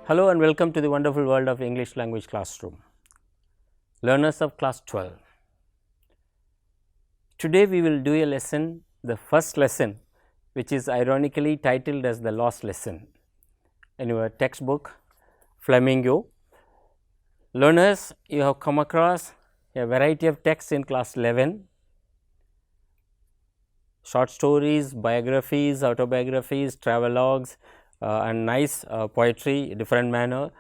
Hello and welcome to the wonderful world of English language classroom. Learners of class 12. Today we will do a lesson, the first lesson, which is ironically titled as the lost lesson in your textbook Flamingo. Learners, you have come across a variety of texts in class 11, short stories, biographies, autobiographies, travelogues, and nice poetry, different manner.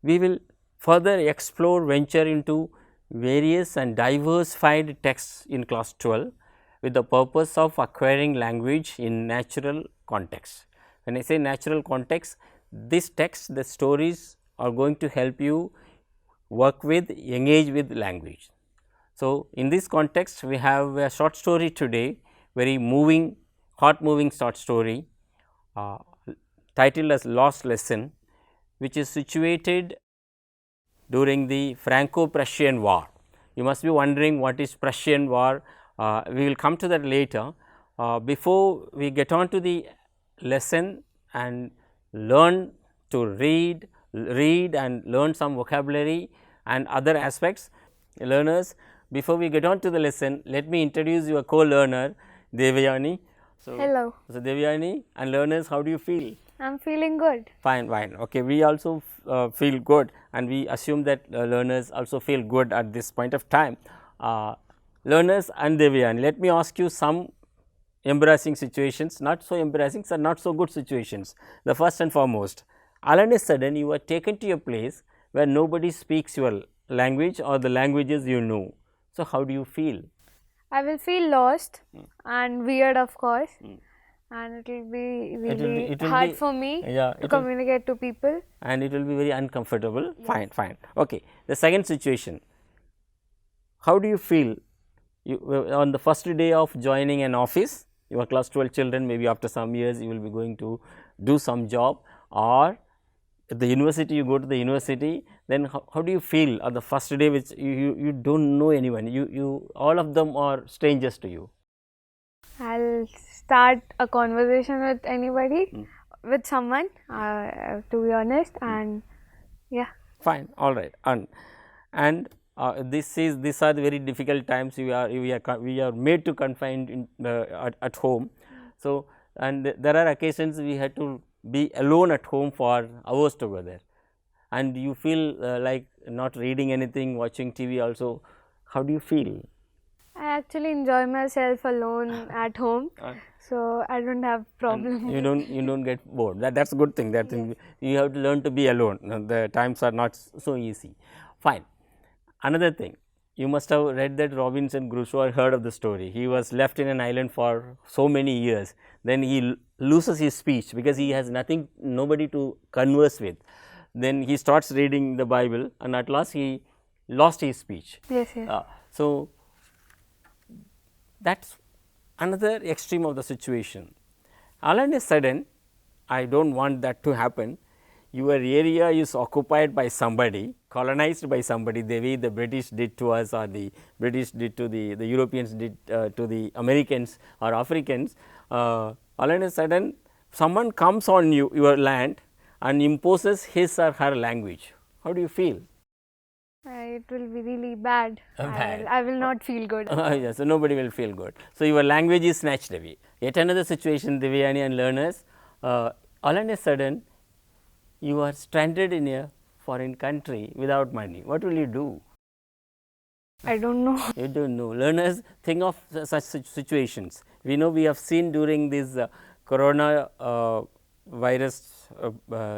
We will further explore, venture into various and diversified texts in class 12 with the purpose of acquiring language in natural context. When I say natural context, this text, the stories are going to help you work with, engage with language. So, in this context, we have a short story today, very moving, heart moving short story titled as Lost Lesson, which is situated during the Franco-Prussian War. You must be wondering what is Prussian War. We will come to that later. Before we get on to the lesson and learn to read and learn some vocabulary and other aspects, learners, before we get on to the lesson, let me introduce your co-learner Devyani. Hello. So, Devyani and learners, how do you feel? I am feeling good. Fine, fine. Okay, we also feel good, and we assume that learners also feel good at this point of time. Learners and Devyani, let me ask you some embarrassing situations, not so embarrassing, so not so good situations. The first and foremost, all of a sudden you are taken to a place where nobody speaks your language or the languages you know. So, how do you feel? I will feel lost and weird, of course, and it will be really hard for me to communicate to people. And it will be very uncomfortable. Yes. Fine, fine. Okay. The second situation, how do you feel on the first day of joining an office? Your class 12 children, maybe after some years you will be going to do some job, or at the university, you go to the university, then how do you feel on the first day which you do not know anyone, you all of them are strangers to you? I will start a conversation with anybody, with someone, to be honest, and yeah. Fine, all right. And these are the very difficult times we are made to confined in, at home. So, and there are occasions we had to be alone at home for hours together, and you feel like not reading anything, watching TV also. How do you feel? I actually enjoy myself alone at home, so I don't have problem. You don't get bored. That's a good thing. That thing, you have to learn to be alone. The times are not so easy. Fine. Another thing, you must have read that Robinson Crusoe, heard of the story. He was left in an island for so many years. Then he loses his speech because he has nobody to converse with. Then he starts reading the Bible, and at last he lost his speech. Yes, yes. So, that's another extreme of the situation. All of a sudden, I do not want that to happen. Your area is occupied by somebody, colonized by somebody, the way the British did to us, or the British did to the Europeans did to the Americans or Africans. All of a sudden, someone comes on your land and imposes his or her language. How do you feel? It will be really bad. I will not feel good. Yes, so nobody will feel good. So, your language is snatched away. Yet another situation, Devyani and learners, all of a sudden you are stranded in a foreign country without money. What will you do? I don't know. You don't know. Learners, think of such situations. We know we have seen during this corona virus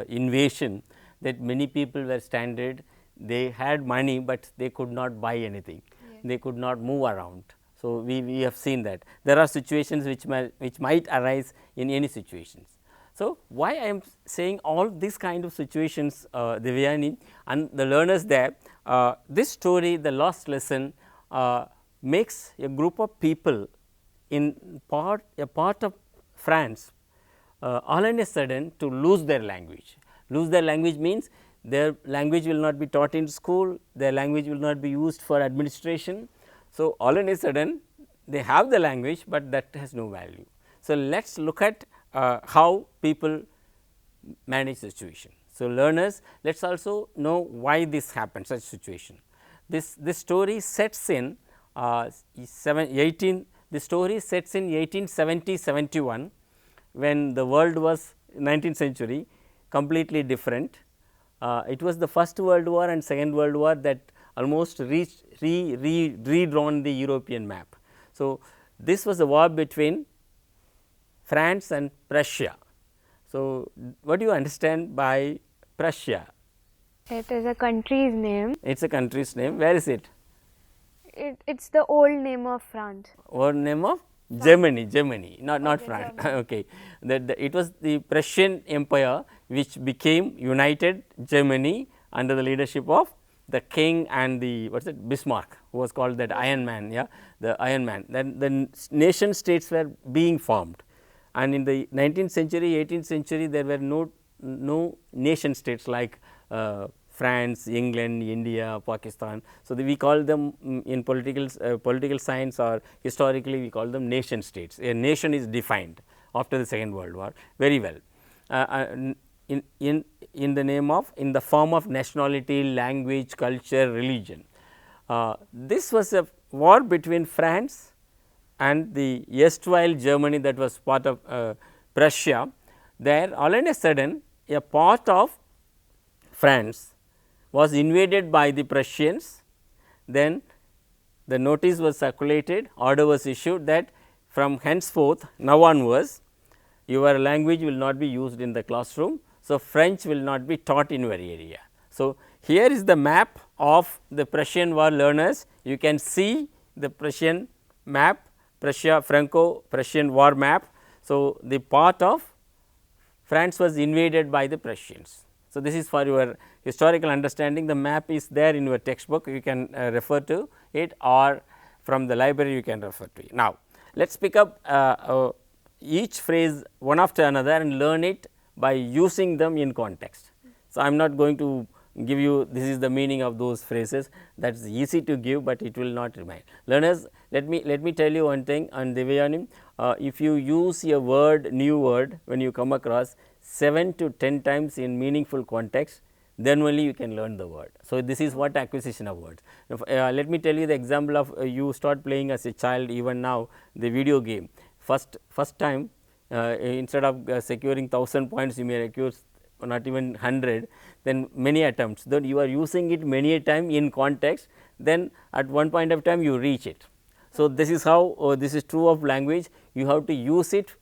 invasion that many people were stranded. They had money, but they could not buy anything. Yes. They could not move around. So, we have seen that. There are situations which might arise in any situations. So, why I am saying all these kind of situations, Devyani and the learners there, this story, the lost lesson, makes a group of people in a part of France all of a sudden to lose their language. Lose their language means their language will not be taught in school, their language will not be used for administration. So, all of a sudden they have the language, but that has no value. So, let us look at how people manage the situation. So, learners, let us also know why this happened, such situation. This story sets in 18 the story sets in 1870-71, when the world was 19th century completely different. It was the first world war and second world war that almost redrawn the European map. So, this was a war between France and Prussia. So, what do you understand by Prussia? It is a country's name. It is a country's name. Where is it? It's the old name of France. Old name of Germany, not France. Okay, it was the Prussian Empire which became United Germany under the leadership of the king and the Bismarck, who was called that Iron Man. Yeah, the Iron Man. Then the nation states were being formed, and in the 19th century, 18th century, there were no nation states like France, England, India, Pakistan. So, we call them in political science, or historically we call them nation states. A nation is defined after the Second World War very well in the form of nationality, language, culture, religion. This was a war between France and the erstwhile Germany, that was part of Prussia. There all of a sudden a part of France was invaded by the Prussians. Then the notice was circulated, order was issued that from henceforth, now onwards, your language will not be used in the classroom. So, French will not be taught in your area. So, here is the map of the Prussian war, learners. You can see the Prussian map, Franco-Prussian war map. So, the part of France was invaded by the Prussians. So, this is for your historical understanding. The map is there in your textbook, you can refer to it, or from the library you can refer to it. Now, let us pick up each phrase one after another and learn it by using them in context. So, I am not going to give you this is the meaning of those phrases, that is easy to give, but it will not remain. Learners, let me tell you one thing on Devyani. If you use a word, new word, when you come across 7 to 10 times in meaningful context, then only you can learn the word. So, this is what acquisition of words. Let me tell you the example of you start playing as a child, even now the video game. First time, instead of securing 1000 points, you may secure not even 100, then many attempts, then you are using it many a time in context, then at one point of time you reach it. So, this is how this is true of language, you have to use it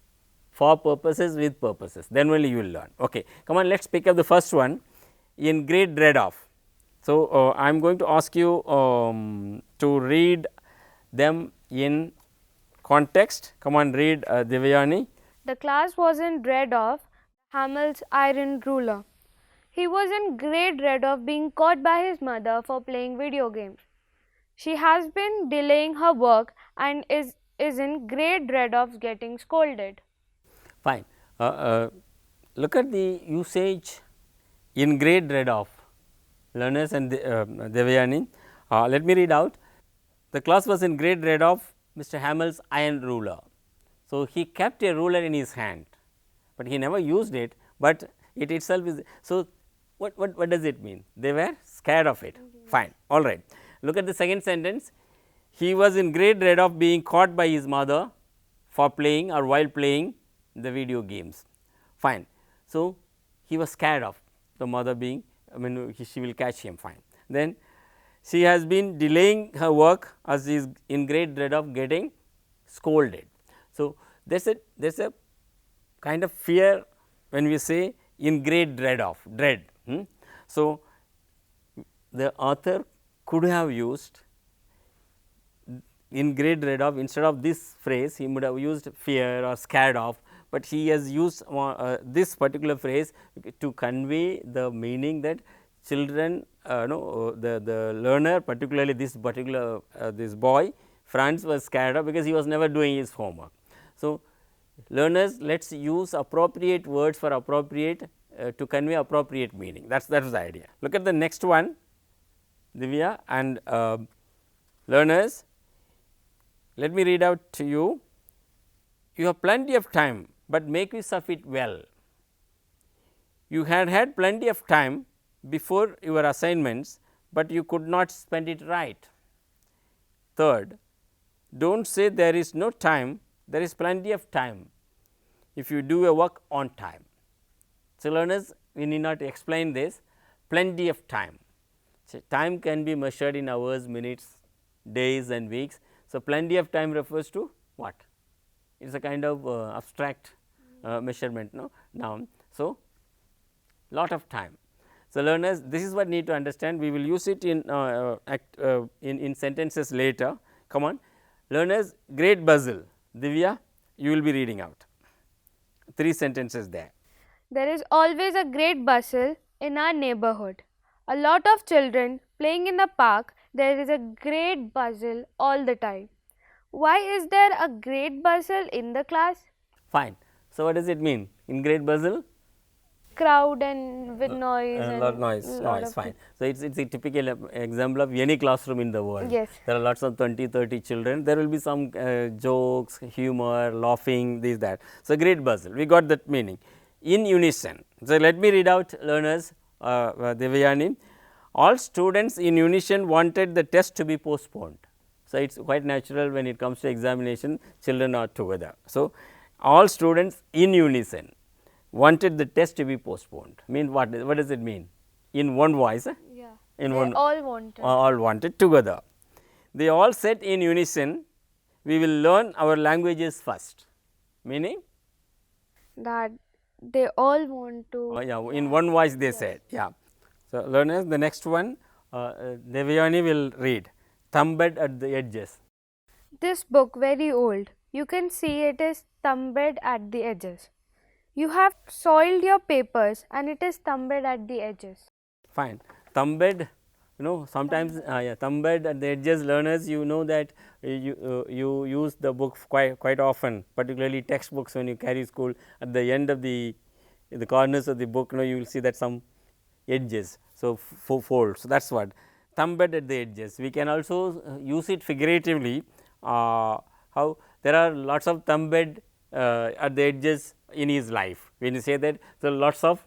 for purposes, with purposes, then only you will learn. Okay. Come on, let us pick up the first one, in great dread of. So, I am going to ask you to read them in context. Come on, read Devyani. The class was in dread of Hamel's iron ruler. He was in great dread of being caught by his mother for playing video games. She has been delaying her work and is in great dread of getting scolded. Fine. Look at the usage, in great dread of, learners and Devyani. Let me read out. The class was in great dread of Mr. Hamel's iron ruler. So, he kept a ruler in his hand, but he never used it, but it itself is. So, what does it mean? They were scared of it. Fine, all right. Look at the second sentence. He was in great dread of being caught by his mother for playing or while playing the video games. Fine. So, he was scared of the mother being, she will catch him. Fine. Then she has been delaying her work as she is in great dread of getting scolded. So, there is a kind of fear when we say in great dread of, dread. So, the author could have used in great dread of, instead of this phrase he would have used fear or scared of, but he has used this particular phrase to convey the meaning that children, the learner, particularly this particular this boy, Franz, was scared of because he was never doing his homework. So, learners, let us use appropriate words for appropriate to convey appropriate meaning. That is the idea. Look at the next one, Divya, and learners, let me read out to you. You have plenty of time, but make use of it well. You had plenty of time before your assignments, but you could not spend it right. Third, do not say there is no time, there is plenty of time if you do a work on time. So, learners, we need not explain this, plenty of time. So, time can be measured in hours, minutes, days and weeks. So, plenty of time refers to what? It is a kind of abstract measurement, no, noun. So, lot of time. So, learners, this is what need to understand, we will use it in sentences later. Come on, learners, great bustle. Divya, you will be reading out 3 sentences there. There is always a great bustle in our neighborhood. A lot of children playing in the park. There is a great bustle all the time. Why is there a great bustle in the class? Fine. So, what does it mean in great bustle? Crowd and with noise and lot noise, fine. So, it is a typical example of any classroom in the world. Yes. There are lots of 20-30 children, there will be some jokes, humor, laughing, this that. So, great bustle, we got that meaning in unison. So, let me read out, learners, Devayani. All students in unison wanted the test to be postponed. So, it is quite natural when it comes to examination, children are together. So, all students in unison wanted the test to be postponed. Mean what does it mean? In one voice? Yeah. In They one, all wanted together. They all said in unison, we will learn our languages first. Meaning? that they all want to. Yeah, in one voice they said. Yeah. So, learners, the next one, Devayani will read. Thumbed at the edges. This book very old. You can see it is thumbed at the edges. You have soiled your papers and it is thumbed at the edges. Fine. Thumbed, sometimes thumbed at the edges, learners, you know that you use the book quite often, particularly textbooks when you carry school. At the end of the corners of the book, you will see that some edges. So, folds. So, that is what thumbed at the edges. We can also use it figuratively. How there are lots of thumbed at the edges in his life. When you say that, so lots of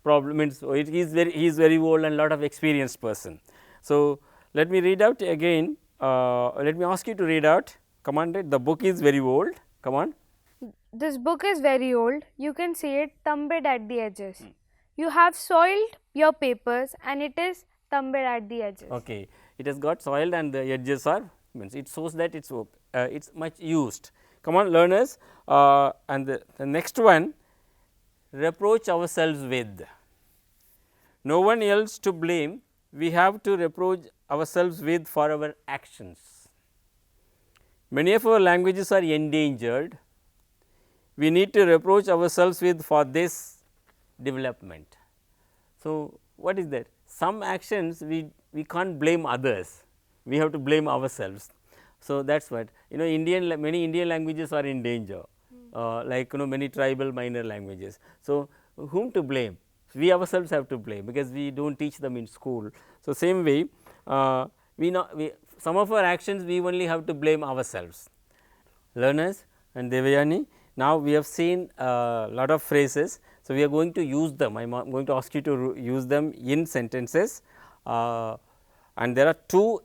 problems. So, he is very old and lot of experienced person. So, let me read out again. Let me ask you to read out. Come on, the book is very old. Come on. This book is very old. You can see it thumbed at the edges. You have soiled your papers and it is thumbed at the edges. Okay, it has got soiled and the edges are, means it shows that it is much used. Come on, learners, and the next one, reproach ourselves with. No one else to blame, we have to reproach ourselves with for our actions. Many of our languages are endangered. We need to reproach ourselves with for this development. So, what is that? Some actions we can't blame others, we have to blame ourselves. So, that is what many Indian languages are in danger, like many tribal minor languages. So, whom to blame? We ourselves have to blame, because we do not teach them in school. So, same way some of our actions we only have to blame ourselves. Learners and Devayani, now we have seen a lot of phrases. So, we are going to use them, I am going to ask you to use them in sentences, and there are two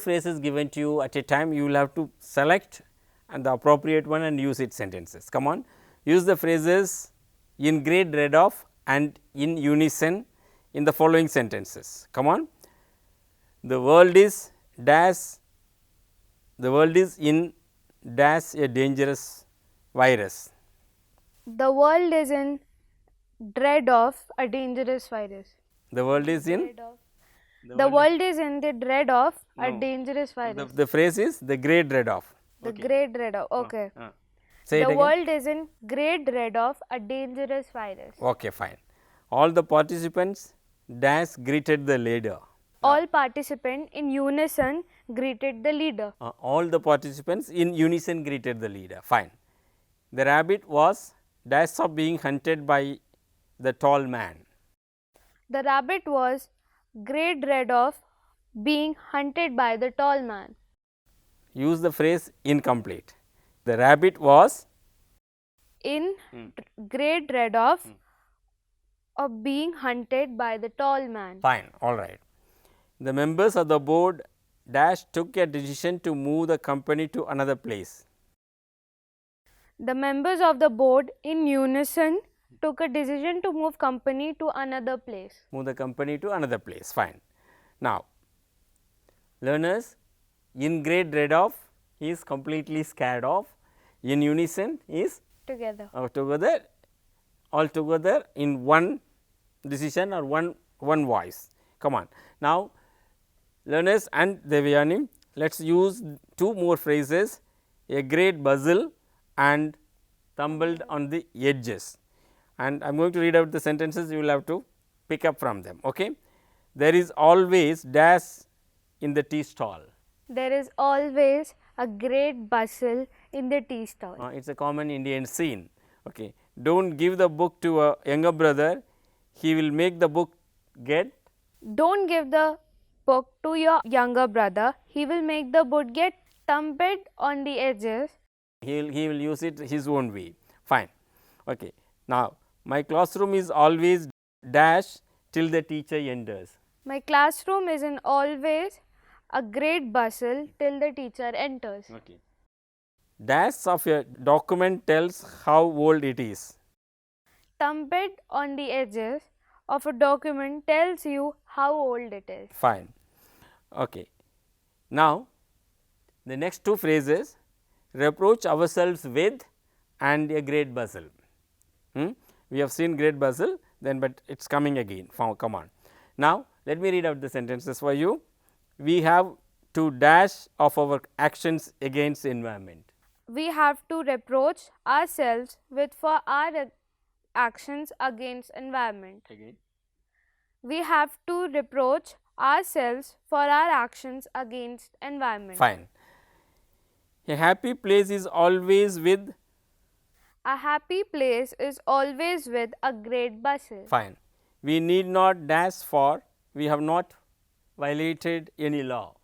phrases given to you at a time. You will have to select and the appropriate one and use its sentences. Come on, use the phrases in great dread of and in unison in the following sentences. Come on, the world is dash, the world is in dash a dangerous virus. The world is in dread of a dangerous virus. The world is in The world is in the dread of a dangerous virus. The phrase is the great dread of. The great dread of. Okay. Say it The again. world is in great dread of a dangerous virus. Okay, fine. All the participants dash greeted the leader. All participants in unison greeted the leader. All the participants in unison greeted the leader. Fine. The rabbit was dash of being hunted by the tall man. The rabbit was great dread of being hunted by the tall man. Use the phrase incomplete. The rabbit was in great dread of being hunted by the tall man. Fine, all right. The members of the board dash took a decision to move the company to another place. The members of the board in unison took a decision to move company to another place. Move the company to another place. Fine. Now, learners, in great dread of is completely scared of, in unison is Together. together, all together in one decision or one voice. Come on. Now, learners and Devayani, let us use two more phrases, a great bustle and tumbled on the edges. And I am going to read out the sentences, you will have to pick up from them. Okay? There is always dash in the tea stall. There is always a great bustle in the tea stall. It is a common Indian scene. Okay. Do not give the book to a younger brother, he will make the book get. Don't give the book to your younger brother, he will make the book get tumbled on the edges. He will use it his own way. Fine. Okay. Now, my classroom is always dash till the teacher enters. My classroom is in always a great bustle till the teacher enters. Okay. Dash of a document tells how old it is. Tumbled on the edges of a document tells you how old it is. Fine. Okay. Now, the next two phrases, reproach ourselves with and a great bustle. We have seen great bustle, then but it is coming again. Come on. Now, let me read out the sentences for you. We have to dash of our actions against environment. We have to reproach ourselves with for our actions against environment. Again. We have to reproach ourselves for our actions against environment. Fine. A happy place is always with. A happy place is always with a great bustle. Fine. We need not dash for we have not violated any law.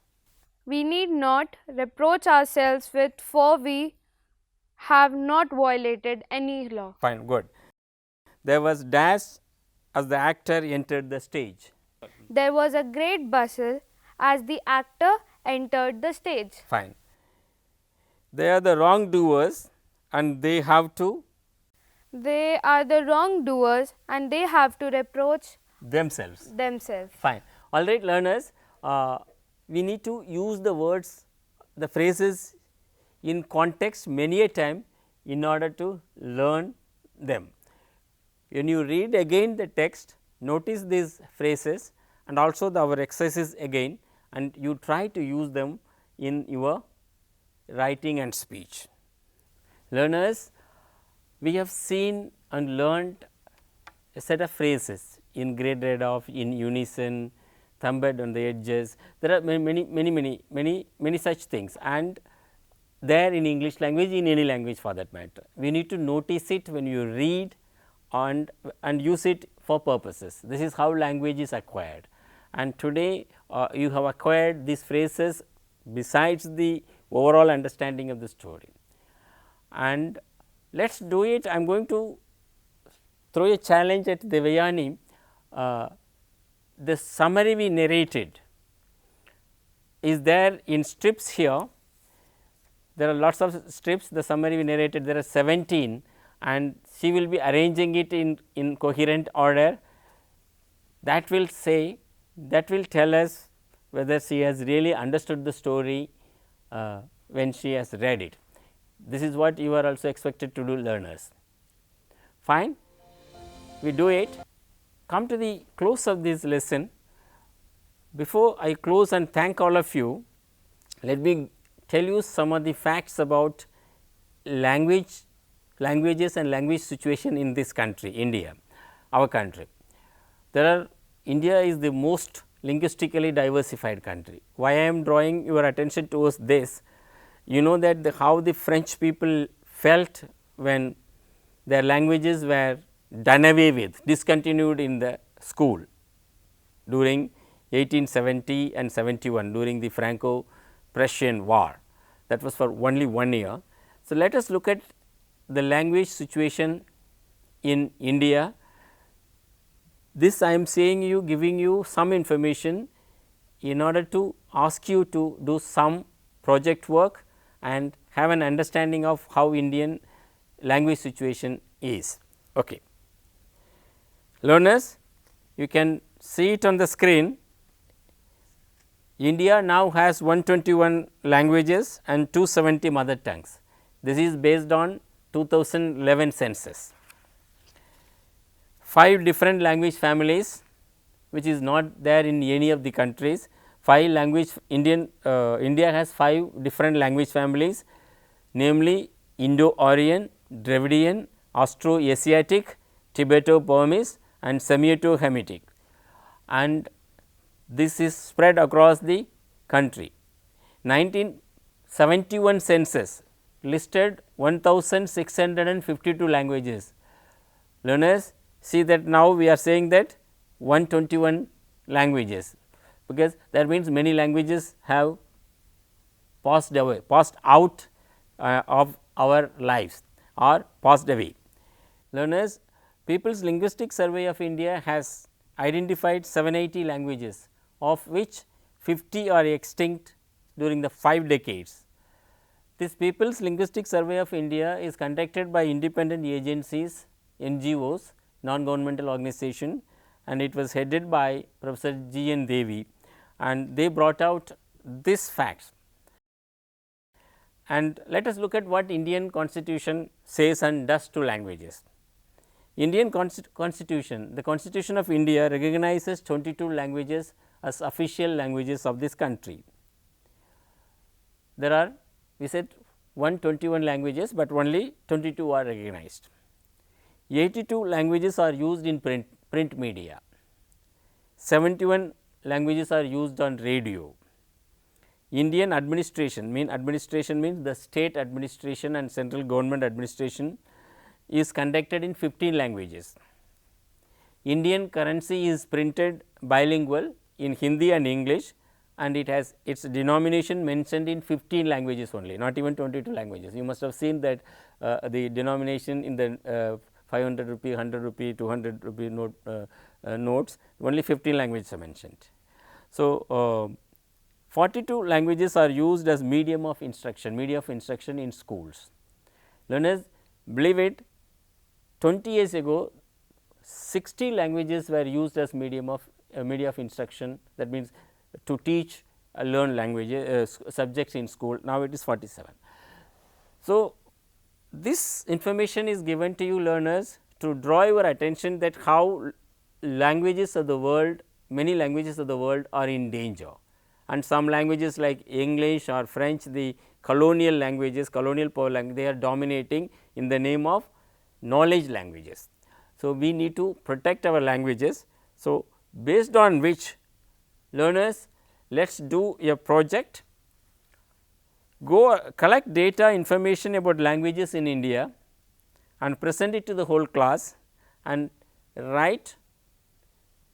We need not reproach ourselves with for we have not violated any law. Fine, good. There was dash as the actor entered the stage. There was a great bustle as the actor entered the stage. Fine. They are the wrongdoers and they have to. They are the wrongdoers and they have to reproach Themselves. Fine. All right, learners, we need to use the words, the phrases in context many a time in order to learn them. When you read again the text, notice these phrases and also our exercises again, and you try to use them in your writing and speech. Learners, we have seen and learnt a set of phrases in great dread of, in unison, thumbed on the edges. There are many such things, and there in English language, in any language for that matter. We need to notice it when you read and use it for purposes. This is how language is acquired, and today you have acquired these phrases besides the overall understanding of the story. And let us do it. I am going to throw a challenge at Devayani. The summary we narrated is there in strips here. There are lots of strips, the summary we narrated, there are 17, and she will be arranging it in coherent order. That will say, that will tell us whether she has really understood the story when she has read it. This is what you are also expected to do, learners. Fine, we do it. Come to the close of this lesson. Before I close and thank all of you, let me tell you some of the facts about languages and language situation in this country, India, our country. India is the most linguistically diversified country. Why I am drawing your attention towards this? You know that how the French people felt when their languages were done away with, discontinued in the school during 1870 and 71 during the Franco-Prussian war. That was for only 1 year. So, let us look at the language situation in India. This I am saying you, giving you some information in order to ask you to do some project work and have an understanding of how Indian language situation is. Okay. Learners, you can see it on the screen. India now has 121 languages and 270 mother tongues. This is based on 2011 census. 5 different language families, which is not there in any of the countries. 5 language India has 5 different language families, namely Indo-Aryan, Dravidian, Austro-Asiatic, Tibeto-Burmese and Semito-Hamitic, and this is spread across the country. 1971 census listed 1652 languages. Learners, see that now we are saying that 121 languages, because that means many languages have passed away, passed out of our lives or passed away. Learners, People's Linguistic Survey of India has identified 780 languages, of which 50 are extinct during the 5 decades. This People's Linguistic Survey of India is conducted by independent agencies, NGOs, non-governmental organization, and it was headed by Professor G. N. Devi, and they brought out these facts. And let us look at what Indian Constitution says and does to languages. Indian Constitution, the Constitution of India recognizes 22 languages as official languages of this country. There are, we said 121 languages, but only 22 are recognized. 82 languages are used in print media, 71 languages are used on radio. Indian administration means the state administration and central government administration is conducted in 15 languages. Indian currency is printed bilingual in Hindi and English, and it has its denomination mentioned in 15 languages only, not even 22 languages. You must have seen that the denomination in the 500 rupee, 100 rupee, 200 rupee notes, only 15 languages are mentioned. So, 42 languages are used as medium of instruction in schools. Learners, believe it, 20 years ago 60 languages were used as medium of media of instruction, that means to teach learn languages subjects in school. Now, it is 47. So, this information is given to you learners to draw your attention that how languages of the world, many languages of the world are in danger, and some languages like English or French, the colonial languages, colonial power language, they are dominating in the name of knowledge languages. So, we need to protect our languages. So, based on which learners, let us do a project, go collect data information about languages in India and present it to the whole class and write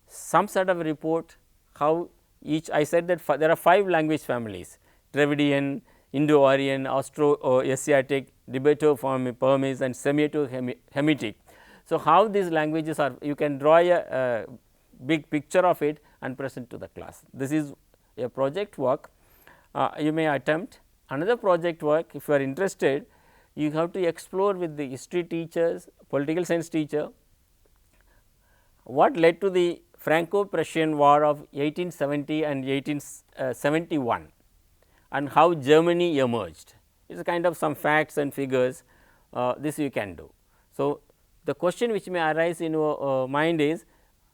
some sort of report how each. I said that there are 5 language families: Dravidian, Indo-Aryan, Austro-Asiatic, Tibeto-Burmese and Semito-Hamitic. So, how these languages are, you can draw a big picture of it and present to the class. This is a project work you may attempt. Another project work, if you are interested, you have to explore with the history teachers, political science teacher, what led to the Franco-Prussian War of 1870 and 1871 and how Germany emerged. It is a kind of some facts and figures, this you can do. So, the question which may arise in your mind is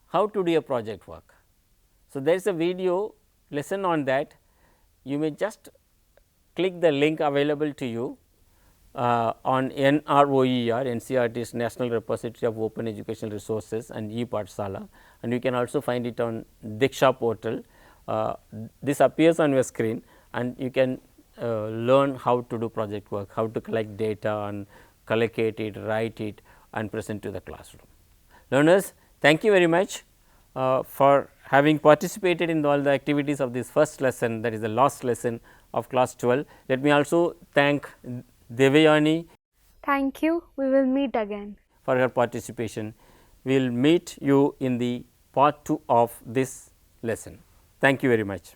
how to do a project work. So, there is a video lesson on that. You may just click the link available to you on NROER, NCERT's National Repository of Open Educational Resources and ePathshala, and you can also find it on Diksha portal. This appears on your screen, and you can learn how to do project work, how to collect data and collocate it, write it and present to the classroom. Learners, thank you very much for having participated in all the activities of this first lesson, that is the last lesson of class 12. Let me also thank Devayani. Thank you. We will meet again. for her participation. We will meet you in the part 2 of this lesson. Thank you very much.